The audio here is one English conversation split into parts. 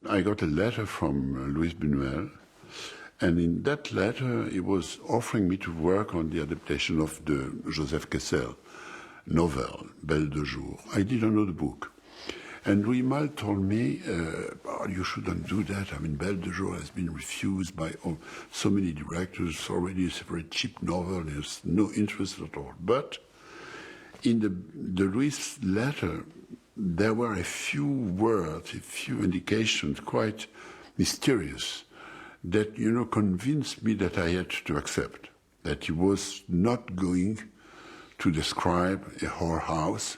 I got a letter from Louis Buñuel, and in that letter he was offering me to work on the adaptation of the Joseph Kessel novel, Belle de Jour. I didn't know the book. And Louis Malle told me, oh, you shouldn't do that. I mean, Belle de Jour has been refused by so many directors already. It's a very cheap novel. There's no interest at all. But in the Louis letter, there were a few words, a few indications, quite mysterious, that, convinced me that I had to accept, that he was not going to describe a whorehouse,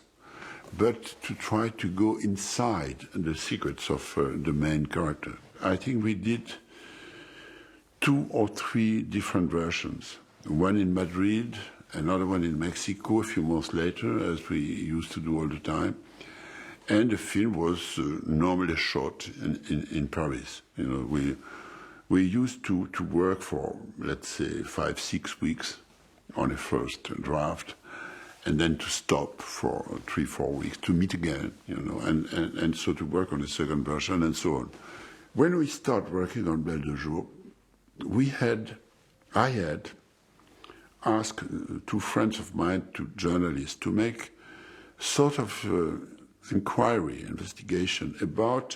but to try to go inside the secrets of the main character. I think we did 2 or 3 different versions, one in Madrid, another one in Mexico a few months later, as we used to do all the time. And the film was normally shot in Paris. We used to work for, let's say, 5-6 weeks on a first draft, and then to stop for 3-4 weeks to meet again, and so to work on the second version and so on. When we start working on Belle de Jour, I had asked 2 friends of mine, 2 journalists, to make sort of investigation about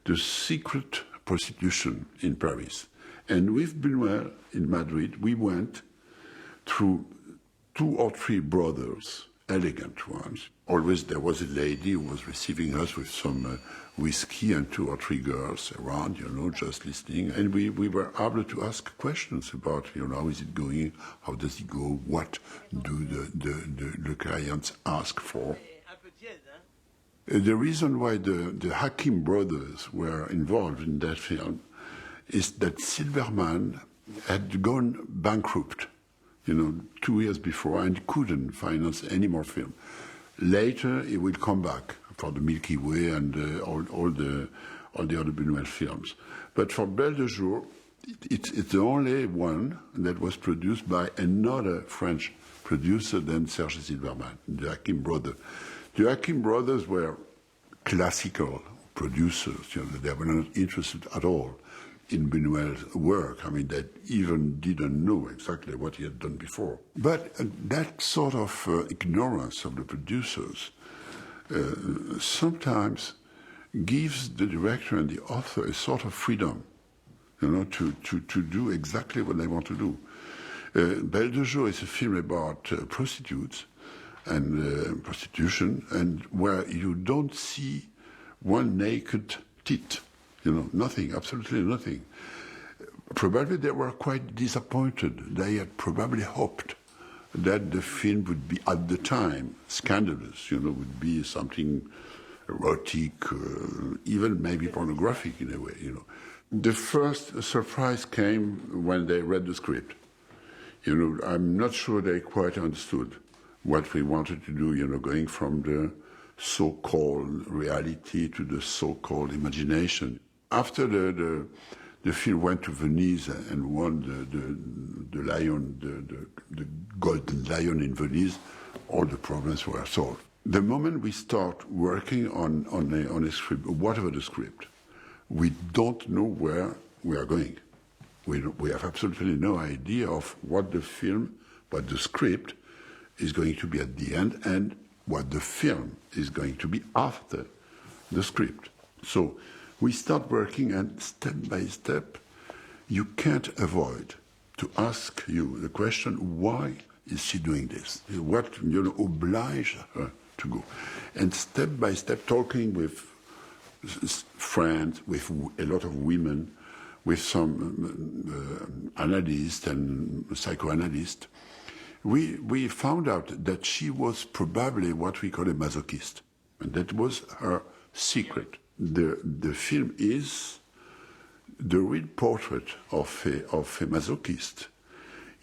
the secret prostitution in Paris. And with Buñuel in Madrid, we went through 2 or 3 brothers, elegant ones. Always there was a lady who was receiving us with some whiskey and 2 or 3 girls around, just listening. And we were able to ask questions about, how is it going, how does it go, what do the clients ask for. The reason why the Hakim brothers were involved in that film is that Silverman had gone bankrupt, 2 years before, and couldn't finance any more film. Later, he will come back for the Milky Way and all the other Buñuel films. But for Belle de Jour, it's the only one that was produced by another French producer than Serge Silverman, the Hakim brothers. The Hakim brothers were classical producers. They were not interested at all in Buñuel's work. I mean, they even didn't know exactly what he had done before. But that sort of ignorance of the producers sometimes gives the director and the author a sort of freedom, to do exactly what they want to do. Belle de Jour is a film about prostitutes and prostitution, and where you don't see one naked tit, nothing, absolutely nothing. Probably they were quite disappointed. They had probably hoped that the film would be, at the time, scandalous, would be something erotic, even maybe pornographic in a way, The first surprise came when they read the script. I'm not sure they quite understood what we wanted to do, going from the so-called reality to the so-called imagination. After the film went to Venice and won the lion, the golden lion in Venice, all the problems were solved. The moment we start working on a script, whatever the script, we don't know where we are going. We have absolutely no idea of what the script is going to be at the end and what the film is going to be after the script. So we start working, and step by step, you can't avoid to ask you the question, why is she doing this? What oblige her to go? And step by step, talking with friends, with a lot of women, with some analysts and psychoanalysts, we found out that she was probably what we call a masochist. And that was her secret. The film is the real portrait of a masochist.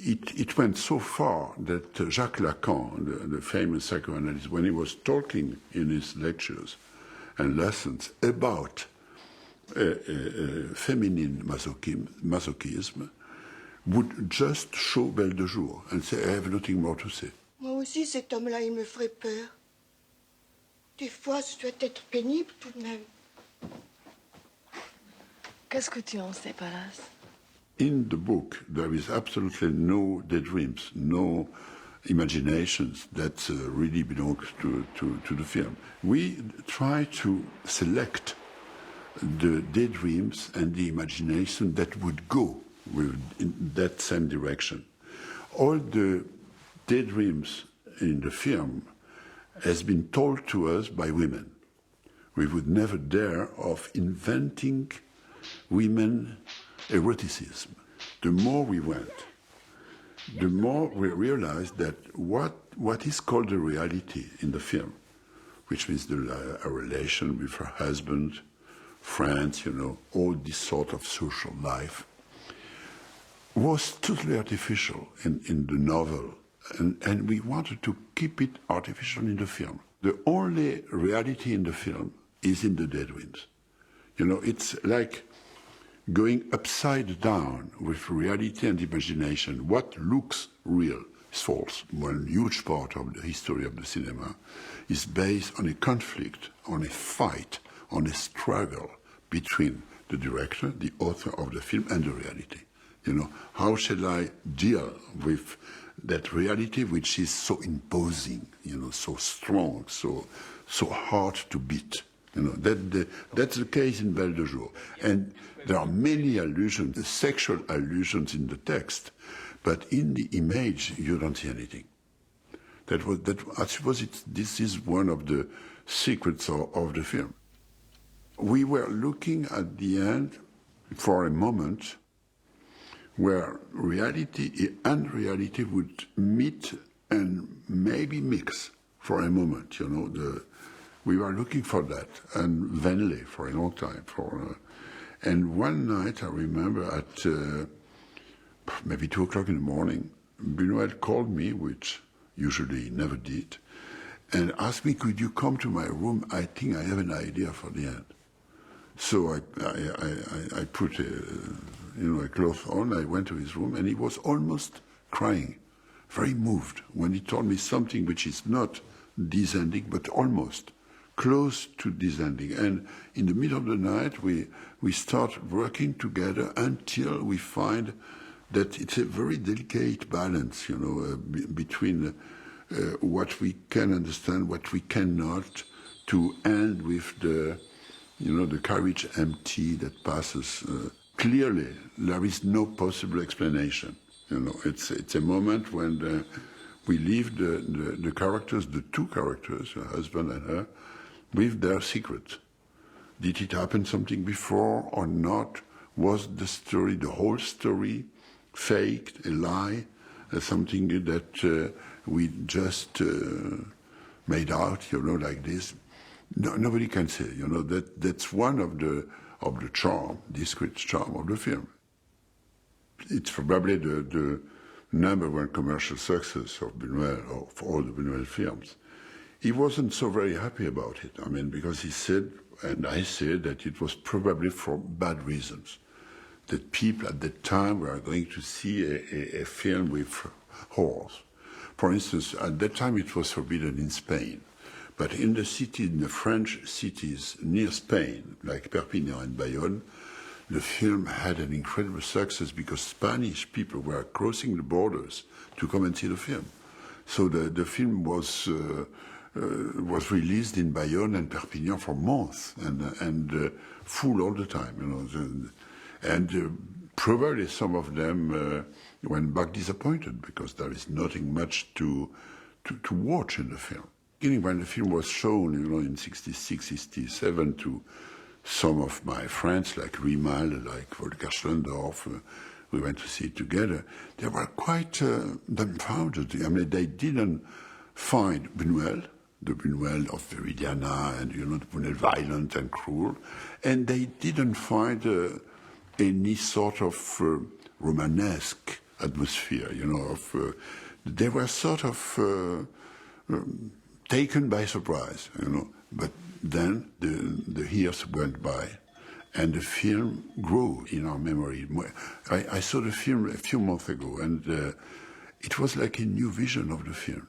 It went so far that Jacques Lacan, the famous psychoanalyst, when he was talking in his lectures and lessons about feminine masochisme, would just show Belle de Jour and say, I have nothing more to say. Moi aussi, cet homme-là, il me ferait peur. Des fois, ça doit être pénible tout de même. Qu'est-ce que tu en sais, Palace? In the book, there is absolutely no daydreams, no imaginations that really belong to the film. We try to select the daydreams and the imagination that would go in that same direction. All the daydreams in the film has been told to us by women. We would never dare of inventing women eroticism. The more we went, the more we realized that what is called the reality in the film, which means a relation with her husband, friends, all this sort of social life, was totally artificial in the novel. And we wanted to keep it artificial in the film. The only reality in the film is in the daydreams. It's like going upside down with reality and imagination. What looks real is false. One huge part of the history of the cinema is based on a conflict, on a fight, on a struggle between the director, the author of the film, and the reality. How shall I deal with that reality which is so imposing, so strong, so hard to beat? That's the case in Belle de Jour. And there are many allusions, sexual allusions in the text, but in the image you don't see anything. I suppose this is one of the secrets of the film. We were looking at the end for a moment where reality and reality would meet and maybe mix for a moment. We were looking for that, and vainly for a long time. And one night, I remember at maybe 2 o'clock in the morning, Buñuel called me, which usually he never did, and asked me, could you come to my room? I think I have an idea for the end. So I put a cloth on, I went to his room, and he was almost crying, very moved, when he told me something which is not this ending, but almost close to this ending. And in the middle of the night, we start working together until we find that it's a very delicate balance, between what we can understand, what we cannot, to end with the carriage empty that passes. Clearly, there is no possible explanation. It's a moment when we leave the characters, the two characters, her husband and her, with their secret. Did it happen something before or not? Was the story, the whole story, faked, a lie, something that we just made out, like this? No, nobody can say. That's one of the charm, discreet charm of the film. It's probably the number one commercial success of Buñuel, of all the Buñuel films. He wasn't so very happy about it. Because he said, and I said, that it was probably for bad reasons. That people at that time were going to see a film with horrors. For instance, at that time it was forbidden in Spain. But in the French cities near Spain, like Perpignan and Bayonne, the film had an incredible success because Spanish people were crossing the borders to come and see the film. So the film was released in Bayonne and Perpignan for months and full all the time. And probably some of them went back disappointed because there is nothing much to watch in the film. When the film was shown, in 66, 67 to some of my friends like Rimal, like Volker Schlendorf, we went to see it together. They were quite dumbfounded. They didn't find Buñuel, the Buñuel of Viridiana, and the Buñuel violent and cruel, and they didn't find any sort of Romanesque atmosphere. They were sort of taken by surprise, But then the years went by, and the film grew in our memory. I saw the film a few months ago, and it was like a new vision of the film.